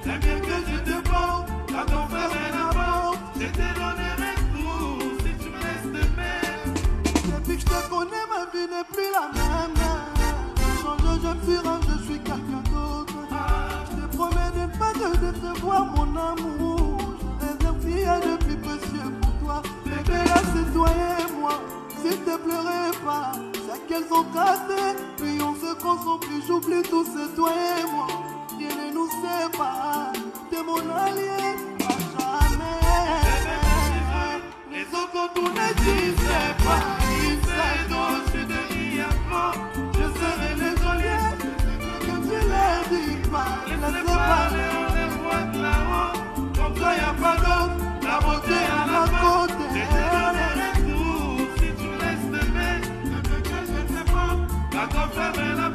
c'est bien que je te porte. Quand on ferme la porte, je te donnerai tout si tu me laisses t'aimer. Depuis que je te connais, ma vie n'est plus la même. Je change, je fuis, je suis quelqu'un d'autre. Je te promets de ne pas te décevoir, mon amour. Je réserve rien de plus précieux pour toi. Bébé, là c'est toi et moi. S'il te plairait pas, c'est qu'elles sont cassées. Puis on se concentre, plus j'oublie tout, c'est toi et moi. Rien ne nous sépare. T'es mon allié, à jamais. Les autres tout ne disaient pas. Ils sait donc je suis de Niapo. Je serai le collier Que tu leur dis pas, laisse-les parler, on les voit de là-haut. Comme ça y'a pas d'autre, la beauté à la côte. Je te donnerai tout si tu me laisses t'aimer. Je te porte, quand on ferme la